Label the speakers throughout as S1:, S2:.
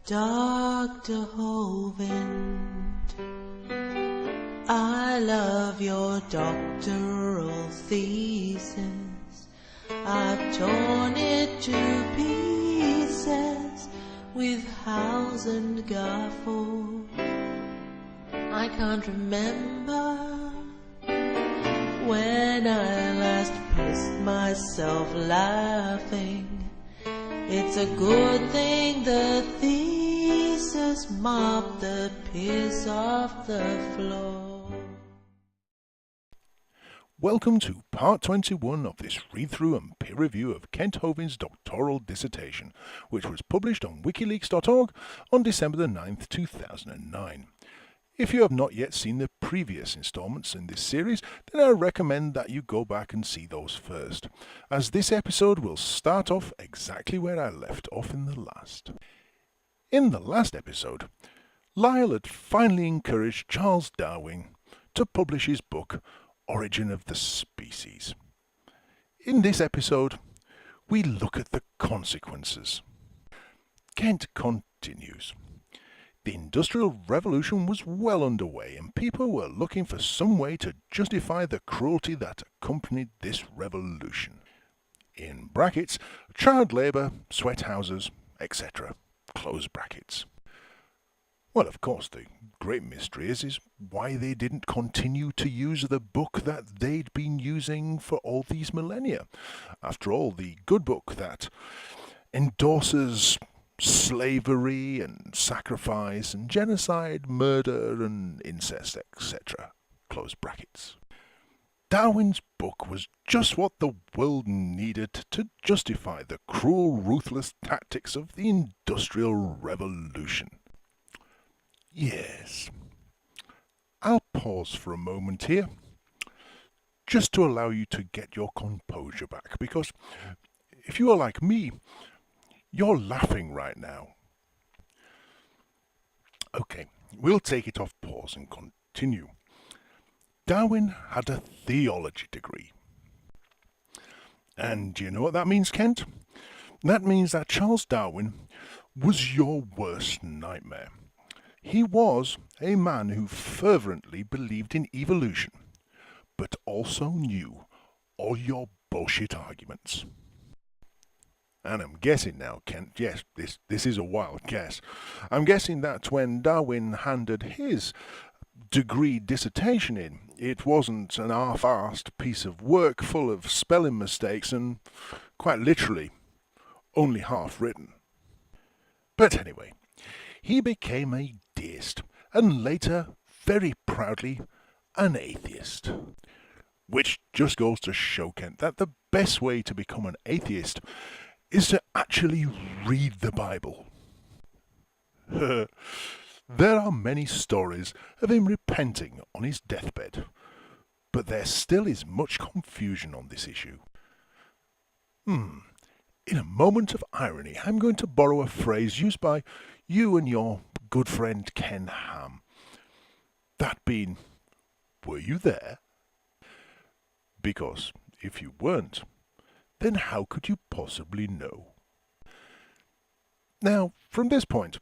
S1: Dr. Hovind, I love your doctoral thesis. I've torn it to pieces with house and gaffle. I can't remember when I last pissed myself laughing. It's a good thing the thesis mopped the piss off the floor.
S2: Welcome to part 21 of this read-through and peer review of Kent Hovind's doctoral dissertation, which was published on wikileaks.org on December the 9th, 2009. If you have not yet seen the previous installments in this series, then I recommend that you go back and see those first, as this episode will start off exactly where I left off in the last. In the last episode, Lyell had finally encouraged Charles Darwin to publish his book, Origin of the Species. In this episode, we look at the consequences. Kent continues. The Industrial Revolution was well underway, and people were looking for some way to justify the cruelty that accompanied this revolution. In brackets, child labour, sweat houses, etc. Close brackets. Well, of course, the great mystery is why they didn't continue to use the book that they'd been using for all these millennia. After all, the good book that endorses slavery and sacrifice and genocide, murder and incest, etc. Close brackets. Darwin's book was just what the world needed to justify the cruel, ruthless tactics of the Industrial Revolution. Yes. I'll pause for a moment here, just to allow you to get your composure back, because if you are like me, you're laughing right now. Okay, we'll take it off pause and continue. Darwin had a theology degree. And do you know what that means, Kent? That means that Charles Darwin was your worst nightmare. He was a man who fervently believed in evolution, but also knew all your bullshit arguments. And I'm guessing now, Kent, yes, this is a wild guess. I'm guessing that when Darwin handed his degree dissertation in, it wasn't an half-arsed piece of work full of spelling mistakes and, quite literally, only half-written. But anyway, he became a deist, and later, very proudly, an atheist. Which just goes to show, Kent, that the best way to become an atheist is to actually read the Bible. There are many stories of him repenting on his deathbed, but there still is much confusion on this issue. In a moment of irony, I'm going to borrow a phrase used by you and your good friend Ken Ham. That being, were you there? Because if you weren't, then how could you possibly know? Now, from this point,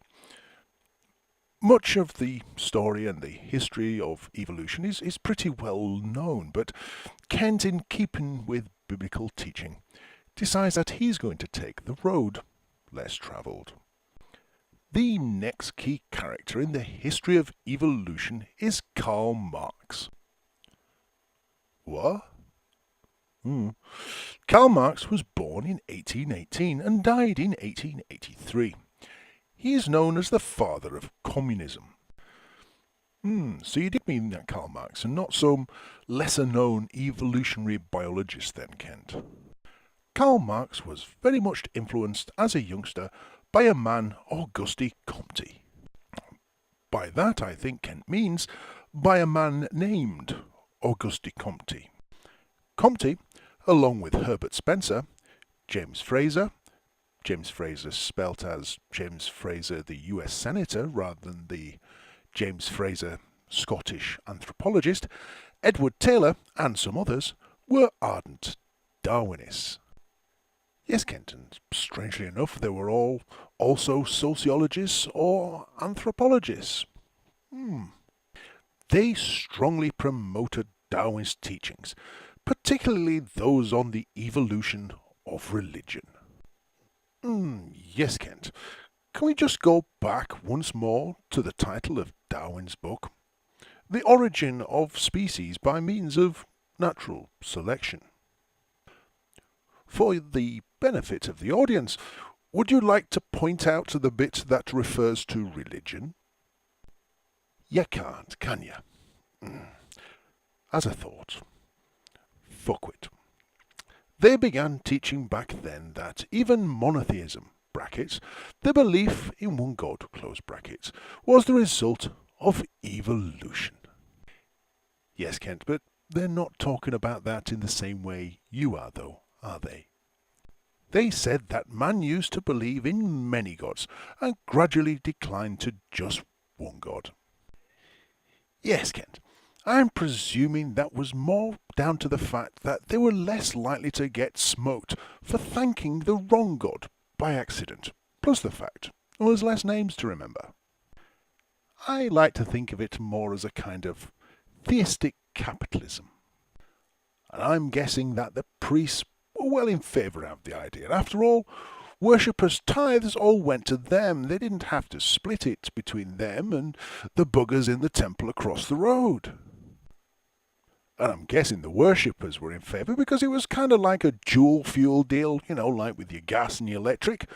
S2: much of the story and the history of evolution is pretty well known, but Kent, in keeping with biblical teaching, decides that he's going to take the road less travelled. The next key character in the history of evolution is Karl Marx. What? Karl Marx was born in 1818 and died in 1883. He is known as the father of communism. So you did mean that Karl Marx, and not some lesser-known evolutionary biologist then, Kent. Karl Marx was very much influenced as a youngster by a man, Auguste Comte. By that, I think Kent means by a man named Auguste Comte. Comte, along with Herbert Spencer, James Fraser spelt as James Fraser the US Senator rather than the James Fraser Scottish anthropologist, Edward Taylor and some others were ardent Darwinists. Yes, Kent, and strangely enough, they were all also sociologists or anthropologists. They strongly promoted Darwin's teachings, particularly those on the evolution of religion. Yes, Kent. Can we just go back once more to the title of Darwin's book? The Origin of Species by Means of Natural Selection. For the benefit of the audience, would you like to point out the bit that refers to religion? You can't, can you? As I thought. Fuckwit. They began teaching back then that even monotheism, brackets, the belief in one God, close brackets, was the result of evolution. Yes, Kent, but they're not talking about that in the same way you are, though, are they? They said that man used to believe in many gods and gradually declined to just one God. Yes, Kent, I'm presuming that was more down to the fact that they were less likely to get smoked for thanking the wrong God by accident, plus the fact there was less names to remember. I like to think of it more as a kind of theistic capitalism. And I'm guessing that the priests were well in favour of the idea. After all, worshippers' tithes all went to them. They didn't have to split it between them and the buggers in the temple across the road. And I'm guessing the worshippers were in favour because it was kind of like a dual fuel deal, like with your gas and your electric.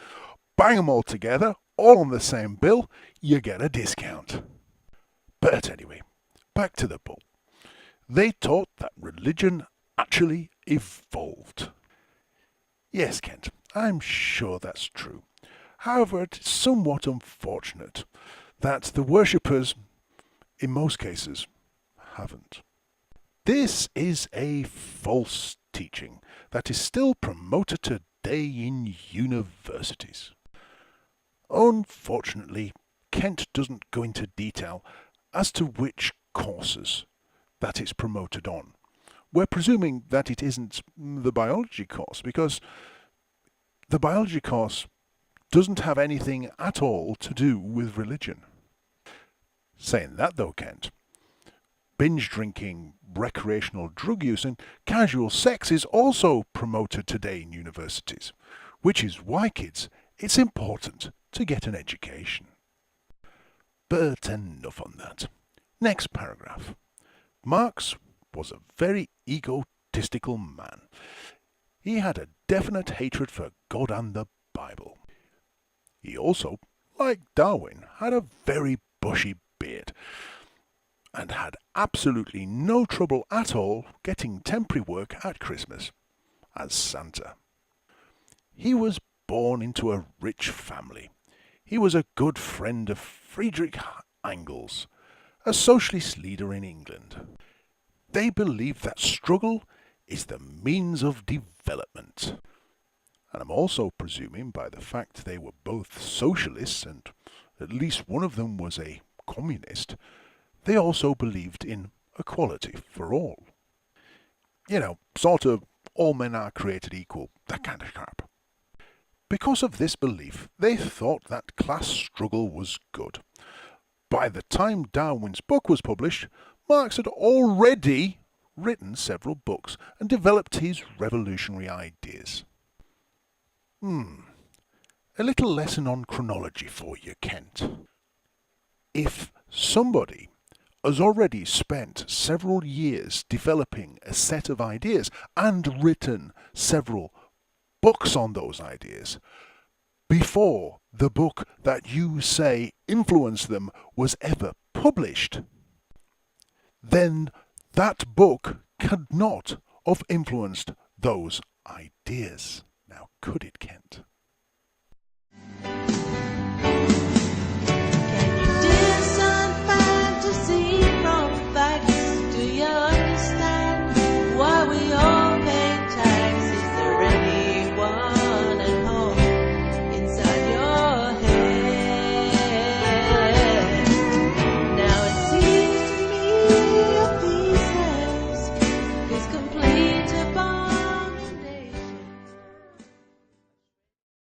S2: Bang them all together, all on the same bill, you get a discount. But anyway, back to the book. They taught that religion actually evolved. Yes, Kent, I'm sure that's true. However, it's somewhat unfortunate that the worshippers, in most cases, haven't. This is a false teaching that is still promoted today in universities. Unfortunately, Kent doesn't go into detail as to which courses that it's promoted on. We're presuming that it isn't the biology course because the biology course doesn't have anything at all to do with religion. Saying that though, Kent, binge drinking, recreational drug use and casual sex is also promoted today in universities, which is why, kids, it's important to get an education. But enough on that. Next paragraph. Marx was a very egotistical man. He had a definite hatred for God and the Bible. He also, like Darwin, had a very bushy beard and had absolutely no trouble at all getting temporary work at Christmas as Santa. He was born into a rich family. He was a good friend of Friedrich Engels, a socialist leader in England. They believe that struggle is the means of development. And I'm also presuming by the fact they were both socialists and at least one of them was a communist, they also believed in equality for all. Sort of all men are created equal, that kind of crap. Because of this belief, they thought that class struggle was good. By the time Darwin's book was published, Marx had already written several books and developed his revolutionary ideas. A little lesson on chronology for you, Kent. If somebody has already spent several years developing a set of ideas and written several books on those ideas, before the book that you say influenced them was ever published, then that book could not have influenced those ideas. Now, could it, Kent?